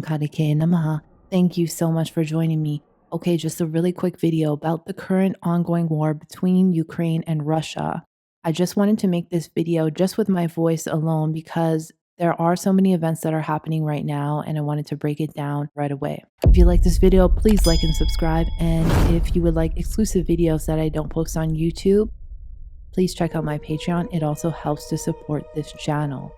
KAALI Namaha. Thank you so much for joining me. Okay, just a really quick video about the current ongoing war between Ukraine and Russia. I just wanted to make this video just with my voice alone because there are so many events that are happening right now and I wanted to break it down right away. If you like this video, please like and subscribe. And if you would like exclusive videos that I don't post on YouTube, please check out my Patreon. It also helps to support this channel.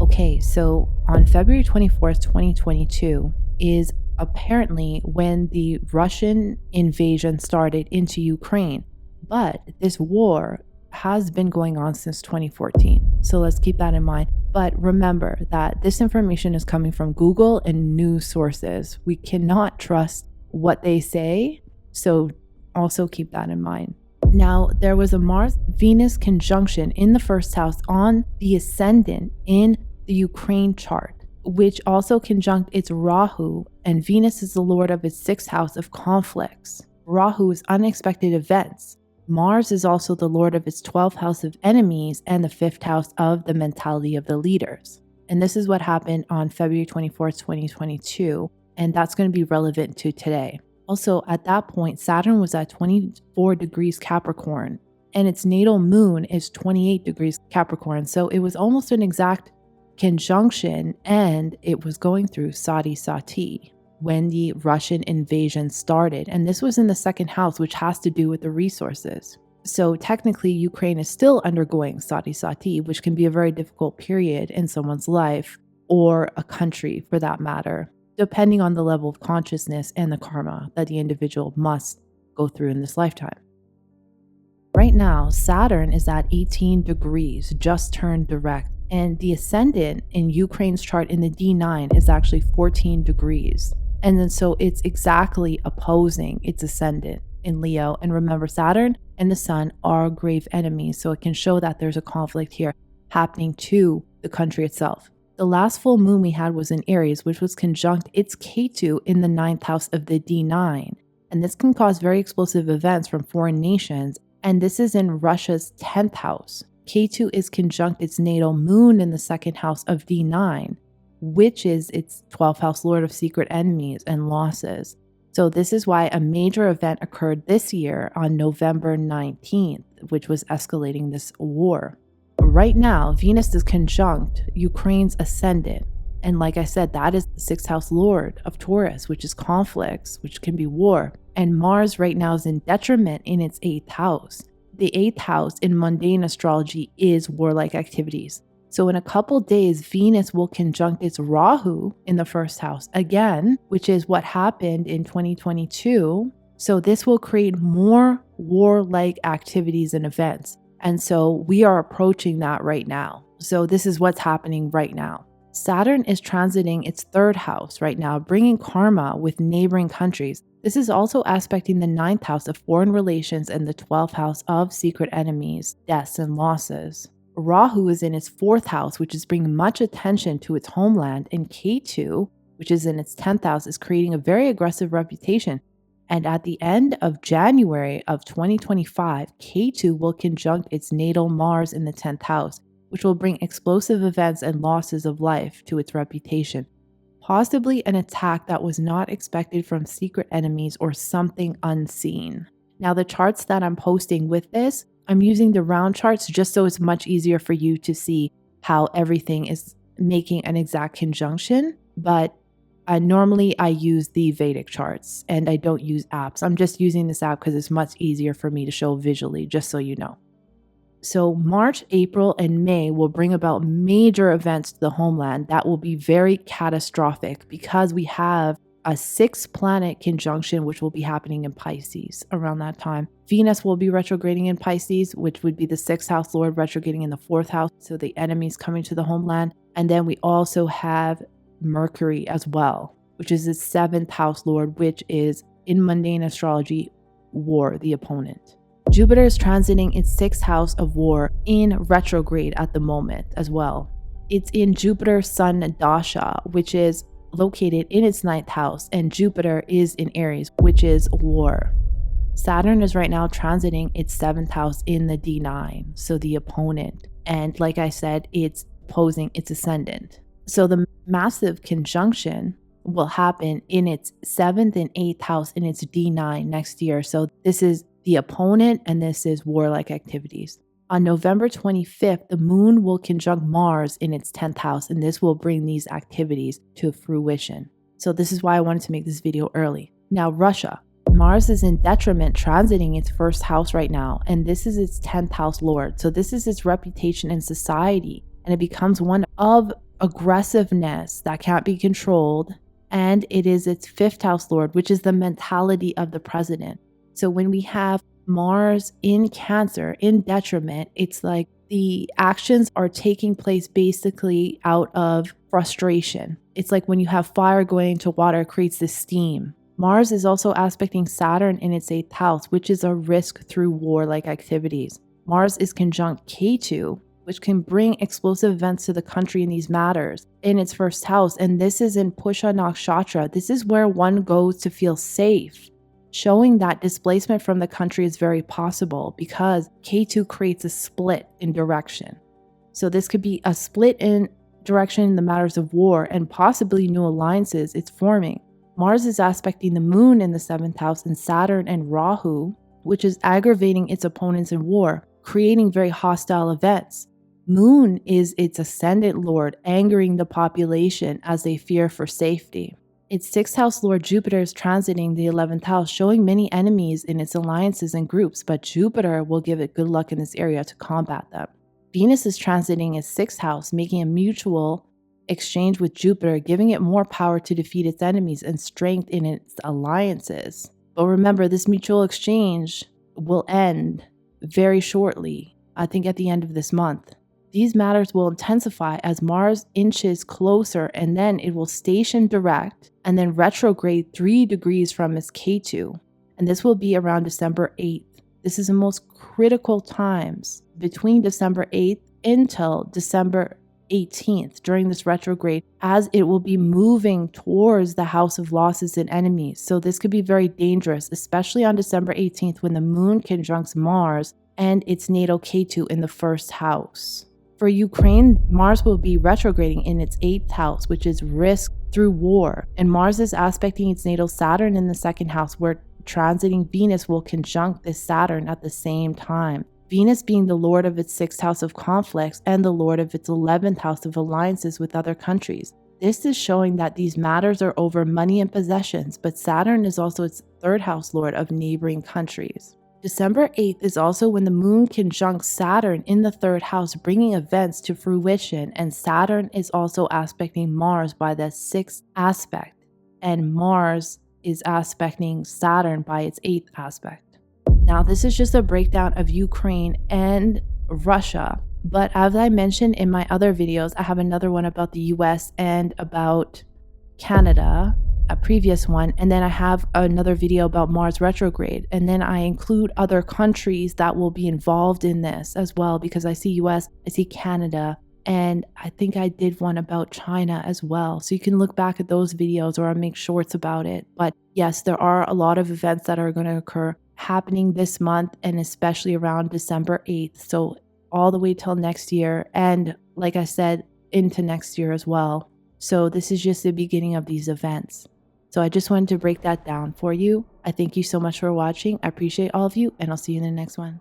Okay, so on February 24th, 2022 is apparently when the Russian invasion started into Ukraine. But this war has been going on since 2014. So let's keep that in mind. But remember that this information is coming from Google and news sources. We cannot trust what they say. So also keep that in mind. Now, there was a Mars-Venus conjunction in the first house on the ascendant in the Ukraine chart, which also conjunct its Rahu, and Venus is the lord of its sixth house of conflicts. Rahu is unexpected events. Mars is also the lord of its 12th house of enemies and the 5th house of the mentality of the leaders. And this is what happened on February 24th, 2022, and that's going to be relevant to today. Also, at that point, Saturn was at 24 degrees Capricorn, and its natal moon is 28 degrees Capricorn. So it was almost an exact conjunction, and it was going through Shawtee when the Russian invasion started. And this was in the second house, which has to do with the resources. So technically, Ukraine is still undergoing Shawtee, which can be a very difficult period in someone's life, or a country for that matter, depending on the level of consciousness and the karma that the individual must go through in this lifetime. Right now, Saturn is at 18 degrees, just turned direct, and the ascendant in Ukraine's chart in the D9 is actually 14 degrees. And then so it's exactly opposing its ascendant in Leo. And remember, Saturn and the Sun are grave enemies, so it can show that there's a conflict here happening to the country itself. The last full moon we had was in Aries, which was conjunct its Ketu in the 9th house of the D9. And this can cause very explosive events from foreign nations. And this is in Russia's 10th house. Ketu is conjunct its natal moon in the 2nd house of D9, which is its 12th house lord of secret enemies and losses. So this is why a major event occurred this year on November 19th, which was escalating this war. Right now, Venus is conjunct Ukraine's ascendant. And like I said, that is the 6th house lord of Taurus, which is conflicts, which can be war. And Mars right now is in detriment in its 8th house. The 8th house in mundane astrology is warlike activities. So in a couple days, Venus will conjunct its Rahu in the 1st house again, which is what happened in 2022. So this will create more warlike activities and events. And so we are approaching that right now. So this is what's happening right now. Saturn is transiting its 3rd house right now, bringing karma with neighboring countries. This is also aspecting the 9th house of foreign relations and the 12th house of secret enemies, deaths, and losses. Rahu is in its 4th house, which is bringing much attention to its homeland, and Ketu, which is in its 10th house, is creating a very aggressive reputation. And at the end of January of 2025, Ketu will conjunct its natal Mars in the 10th house, which will bring explosive events and losses of life to its reputation. Possibly an attack that was not expected from secret enemies or something unseen. Now, the charts that I'm posting with this, I'm using the round charts just so it's much easier for you to see how everything is making an exact conjunction. But normally I use the Vedic charts and I don't use apps. I'm just using this app because it's much easier for me to show visually, just so you know. So March, April, and May will bring about major events to the homeland that will be very catastrophic because we have a 6th planet conjunction, which will be happening in Pisces around that time. Venus will be retrograding in Pisces, which would be the 6th house lord retrograding in the 4th house. So the enemies coming to the homeland. And then we also have Mercury as well, which is the 7th house lord, which is in mundane astrology, war, the opponent. Jupiter is transiting its 6th house of war in retrograde at the moment as well. It's in Jupiter-Sun Dasha, which is located in its 9th house, and Jupiter is in Aries, which is war. Saturn is right now transiting its 7th house in the D9, so the opponent. And like I said, it's opposing its ascendant. So the massive conjunction will happen in its 7th and 8th house in its D9 next year. So this is the opponent and this is warlike activities. On November 25th, the moon will conjunct Mars in its 10th house, and this will bring these activities to fruition. So this is why I wanted to make this video early. Now, Russia. Mars is in detriment, transiting its 1st house right now, and this is its 10th house lord. So this is its reputation in society, and it becomes one of aggressiveness that can't be controlled, and it is its 5th house lord, which is the mentality of the president. So when we have Mars in Cancer, in detriment, it's like the actions are taking place basically out of frustration. It's like when you have fire going into water, it creates this steam. Mars is also aspecting Saturn in its 8th house, which is a risk through warlike activities. Mars is conjunct Ketu, which can bring explosive events to the country in these matters, in its 1st house. And this is in Pusha Nakshatra. This is where one goes to feel safe, showing that displacement from the country is very possible because K2 creates a split in direction. So this could be a split in direction in the matters of war and possibly new alliances it's forming. Mars is aspecting the moon in the 7th house and Saturn and Rahu, which is aggravating its opponents in war, creating very hostile events. Moon is its ascendant lord, angering the population as they fear for safety. Its 6th house lord Jupiter is transiting the 11th house, showing many enemies in its alliances and groups, but Jupiter will give it good luck in this area to combat them. Venus is transiting its 6th house, making a mutual exchange with Jupiter, giving it more power to defeat its enemies and strength in its alliances. But remember, this mutual exchange will end very shortly, I think at the end of this month. These matters will intensify as Mars inches closer, and then it will station direct and then retrograde 3 degrees from its K2. And this will be around December 8th. This is the most critical times between December 8th until December 18th during this retrograde, as it will be moving towards the house of losses and enemies. So this could be very dangerous, especially on December 18th when the moon conjuncts Mars and its natal K2 in the 1st house. For Ukraine, Mars will be retrograding in its 8th house, which is risk through war. And Mars is aspecting its natal Saturn in the 2nd house, where transiting Venus will conjunct this Saturn at the same time. Venus being the lord of its 6th house of conflicts and the lord of its 11th house of alliances with other countries. This is showing that these matters are over money and possessions, but Saturn is also its 3rd house lord of neighboring countries. December 8th is also when the moon conjuncts Saturn in the 3rd house, bringing events to fruition, and Saturn is also aspecting Mars by the 6th aspect, and Mars is aspecting Saturn by its 8th aspect. Now, this is just a breakdown of Ukraine and Russia, but as I mentioned in my other videos, I have another one about the US and about Canada, a previous one, and then I have another video about Mars retrograde, and then I include other countries that will be involved in this as well, because I see US, I see Canada, and I think I did one about China as well. So you can look back at those videos, or I'll make shorts about it. But yes, there are a lot of events that are going to occur happening this month, and especially around December 8th. So all the way till next year, and like I said, into next year as well. So this is just the beginning of these events. So I just wanted to break that down for you. I thank you so much for watching. I appreciate all of you, and I'll see you in the next one.